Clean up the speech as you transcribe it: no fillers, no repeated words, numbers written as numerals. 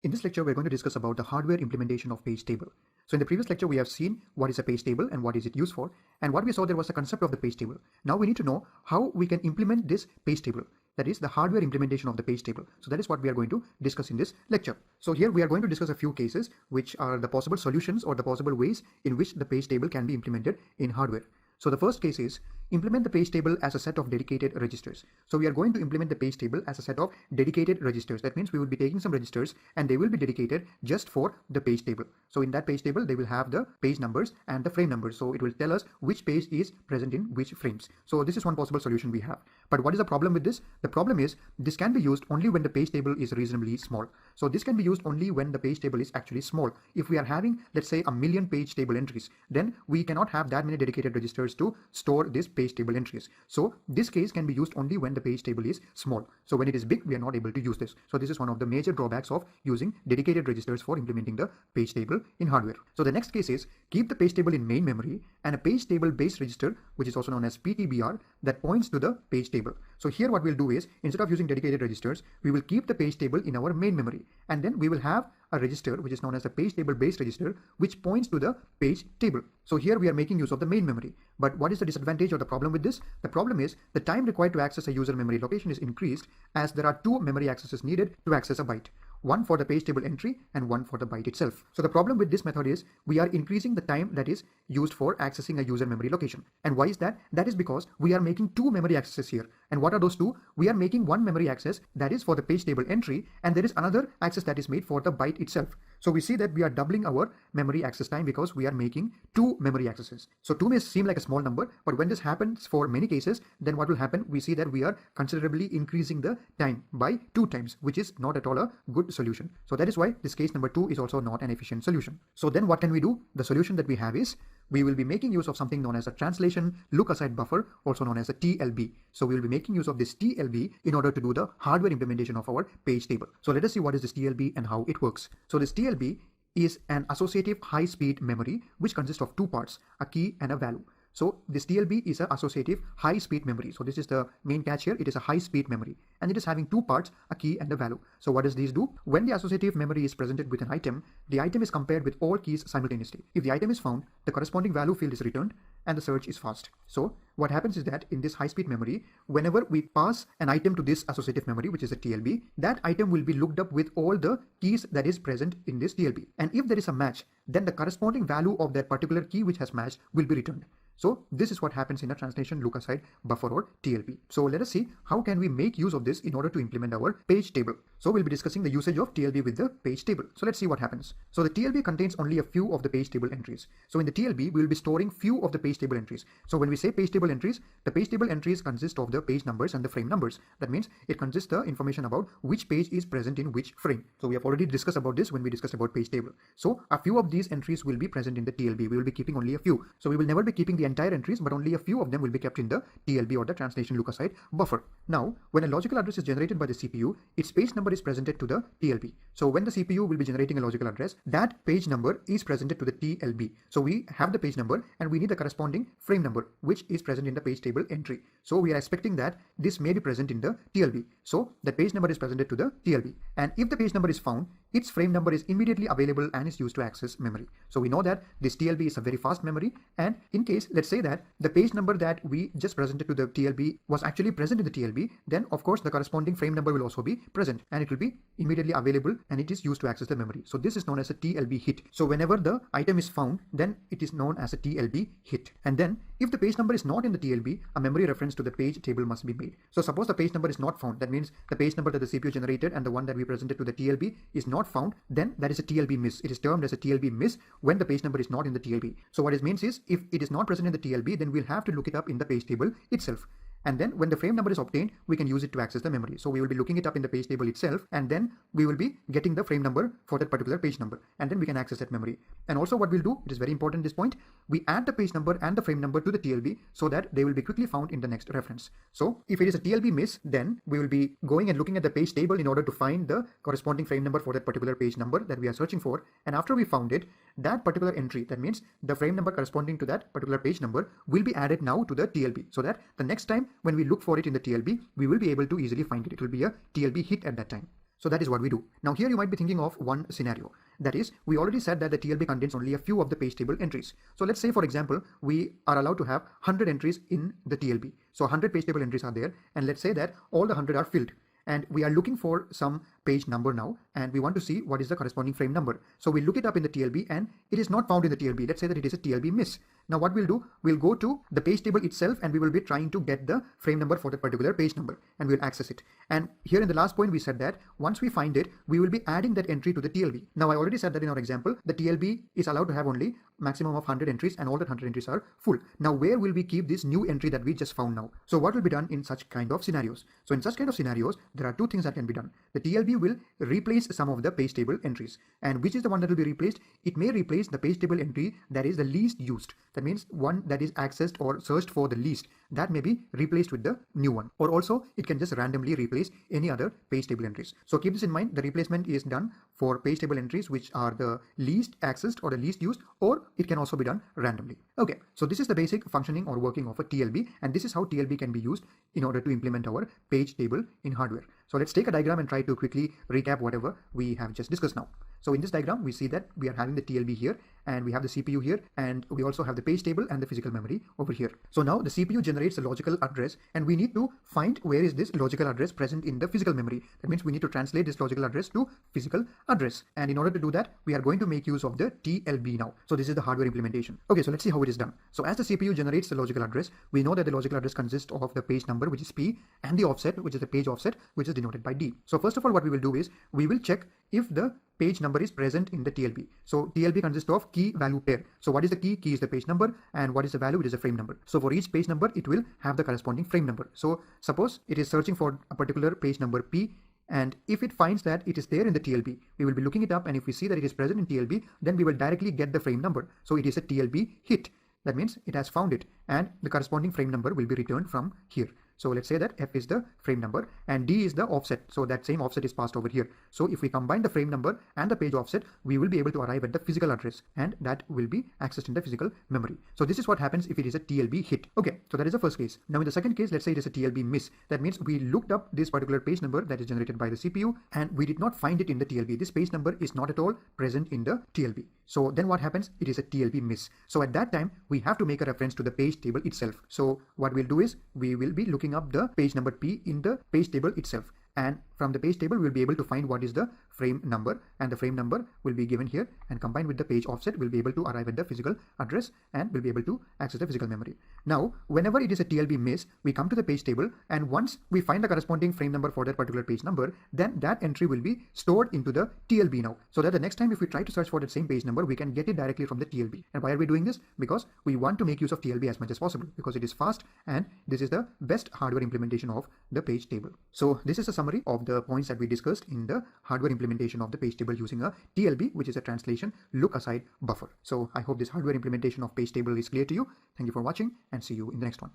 In this lecture, we're going to discuss about the hardware implementation of page table. So in the previous lecture, we have seen what is a page table and what is it used for. And what we saw there was a concept of the page table. Now we need to know how we can implement this page table. That is the hardware implementation of the page table. So that is what we are going to discuss in this lecture. So here we are going to discuss a few cases which are the possible solutions or the possible ways in which the page table can be implemented in hardware. So the first case is implement the page table as a set of dedicated registers. So we are going to implement the page table as a set of dedicated registers. That means we will be taking some registers and they will be dedicated just for the page table. So in that page table, they will have the page numbers and the frame numbers. So it will tell us which page is present in which frames. So this is one possible solution we have. But what is the problem with this? The problem is this can be used only when the page table is reasonably small. So this can be used only when the page table is actually small. If we are having, let's say, 1,000,000 page table entries, then we cannot have that many dedicated registers to store this page table entries. So this case can be used only when the page table is small. So when it is big, we are not able to use this. So this is one of the major drawbacks of using dedicated registers for implementing the page table in hardware. So the next case is keep the page table in main memory and a page table based register, which is also known as PTBR, that points to the page table. So here what we'll do is instead of using dedicated registers, we will keep the page table in our main memory, and then we will have a register which is known as a page table based register which points to the page table. So here we are making use of the main memory. But what is the disadvantage or the problem with this? The problem is the time required to access a user memory location is increased as there are two memory accesses needed to access a byte. One for the page table entry and one for the byte itself. So the problem with this method is we are increasing the time that is used for accessing a user memory location. And why is that? That is because we are making two memory accesses here. And what are those two? We are making one memory access that is for the page table entry, and there is another access that is made for the byte itself. So we see that we are doubling our memory access time because we are making two memory accesses. So 2 may seem like a small number, but when this happens for many cases, then what will happen? We see that we are considerably increasing the time by 2 times, which is not at all a good solution. So that is why this case number 2 is also not an efficient solution. So then what can we do? The solution that we have is we will be making use of something known as a translation look-aside buffer, also known as a TLB. So we will be making use of this TLB in order to do the hardware implementation of our page table. So let us see what is this TLB and how it works. So this TLB is an associative high-speed memory which consists of two parts, a key and a value. So this TLB is an associative high-speed memory. So this is the main catch here. It is a high-speed memory and it is having two parts, a key and a value. So what does these do? When the associative memory is presented with an item, the item is compared with all keys simultaneously. If the item is found, the corresponding value field is returned and the search is fast. So what happens is that in this high-speed memory, whenever we pass an item to this associative memory, which is a TLB, that item will be looked up with all the keys that is present in this TLB. And if there is a match, then the corresponding value of that particular key which has matched will be returned. So this is what happens in a translation look-aside buffer or TLB. So let us see how can we make use of this in order to implement our page table. So we'll be discussing the usage of TLB with the page table. So let's see what happens. So the TLB contains only a few of the page table entries. So in the TLB, we will be storing few of the page table entries. So when we say page table entries, the page table entries consist of the page numbers and the frame numbers. That means it consists the information about which page is present in which frame. So we have already discussed about this when we discussed about page table. So a few of these entries will be present in the TLB. We will be keeping only a few. So we will never be keeping the entire entries, but only a few of them will be kept in the TLB or the translation look-aside buffer. Now, when a logical address is generated by the CPU, its page number is presented to the TLB. So when the CPU will be generating a logical address, that page number is presented to the TLB. So we have the page number and we need the corresponding frame number, which is present in the page table entry. So we are expecting that this may be present in the TLB. So the page number is presented to the TLB. And if the page number is found, its frame number is immediately available and is used to access memory. So we know that this TLB is a very fast memory, and in case, let's say that the page number that we just presented to the TLB was actually present in the TLB, then of course the corresponding frame number will also be present and it will be immediately available and it is used to access the memory. So this is known as a TLB hit. So whenever the item is found, then it is known as a TLB hit. And then if the page number is not in the TLB, a memory reference to the page table must be made. So suppose the page number is not found, that means the page number that the CPU generated and the one that we presented to the TLB is not found, then that is a TLB miss. It is termed as a TLB miss when the page number is not in the TLB. So what it means is if it is not present in the TLB, then we'll have to look it up in the page table itself. And then when the frame number is obtained, we can use it to access the memory. So we will be looking it up in the page table itself, and then we will be getting the frame number for that particular page number, and then we can access that memory. And also what we'll do, it is very important at this point, we add the page number and the frame number to the TLB so that they will be quickly found in the next reference. So if it is a TLB miss, then we will be going and looking at the page table in order to find the corresponding frame number for that particular page number that we are searching for. And after we found it, that particular entry, that means the frame number corresponding to that particular page number, will be added now to the TLB, so that the next time when we look for it in the TLB, we will be able to easily find it. It will be a TLB hit at that time. So that is what we do. Now here you might be thinking of one scenario. That is, we already said that the TLB contains only a few of the page table entries. So let's say, for example, we are allowed to have 100 entries in the TLB. So 100 page table entries are there, and let's say that all the 100 are filled. And we are looking for some page number now, and we want to see what is the corresponding frame number. So we look it up in the TLB and it is not found in the TLB. Let's say that it is a TLB miss. Now what we'll do, we'll go to the page table itself and we will be trying to get the frame number for the particular page number, and we'll access it. And here in the last point we said that once we find it, we will be adding that entry to the TLB. Now I already said that in our example, the TLB is allowed to have only maximum of 100 entries, and all the 100 entries are full. Now where will we keep this new entry that we just found now? So what will be done in such kind of scenarios? So in such kind of scenarios, there are two things that can be done. The TLB will replace some of the page table entries. And which is the one that will be replaced? It may replace the page table entry that is the least used. That means one that is accessed or searched for the least. That may be replaced with the new one. Or also it can just randomly replace any other page table entries. So keep this in mind. The replacement is done for page table entries which are the least accessed or the least used, or it can also be done randomly. Okay, so this is the basic functioning or working of a TLB, and this is how TLB can be used in order to implement our page table in hardware. So let's take a diagram and try to quickly recap whatever we have just discussed now. So in this diagram, we see that we are having the TLB here, and we have the CPU here, and we also have the page table and the physical memory over here. So now the CPU generates a logical address, and we need to find where is this logical address present in the physical memory. That means we need to translate this logical address to physical address. And in order to do that, we are going to make use of the TLB now. So this is the hardware implementation. Okay, so let's see how it is done. So as the CPU generates the logical address, we know that the logical address consists of the page number, which is P, and the offset, which is the page offset, which is denoted by D. So first of all, what we will do is we will check if the page number is present in the TLB. So TLB consists of key value pair. So what is the key? Key is the page number, and what is the value? It is a frame number. So for each page number, it will have the corresponding frame number. So suppose it is searching for a particular page number P, and if it finds that it is there in the TLB, we will be looking it up, and if we see that it is present in TLB, then we will directly get the frame number. So it is a TLB hit. That means it has found it, and the corresponding frame number will be returned from here. So let's say that F is the frame number and D is the offset. So that same offset is passed over here. So if we combine the frame number and the page offset, we will be able to arrive at the physical address, and that will be accessed in the physical memory. So this is what happens if it is a TLB hit. Okay, so that is the first case. Now in the second case, let's say it is a TLB miss. That means we looked up this particular page number that is generated by the CPU, and we did not find it in the TLB. This page number is not at all present in the TLB. So then what happens? It is a TLB miss. So at that time, we have to make a reference to the page table itself. So what we'll do is we will be looking up the page number P in the page table itself. And from the page table, we'll be able to find what is the frame number, and the frame number will be given here, and combined with the page offset, we'll be able to arrive at the physical address, and we'll be able to access the physical memory. Now, whenever it is a TLB miss, we come to the page table, and once we find the corresponding frame number for that particular page number, then that entry will be stored into the TLB now, so that the next time if we try to search for that same page number, we can get it directly from the TLB. And why are we doing this? Because we want to make use of TLB as much as possible, because it is fast, and this is the best hardware implementation of the page table. So this is a summary of the points that we discussed in the hardware implementation of the page table using a TLB, which is a translation look aside buffer. So I hope this hardware implementation of page table is clear to you. Thank you for watching, and see you in the next one.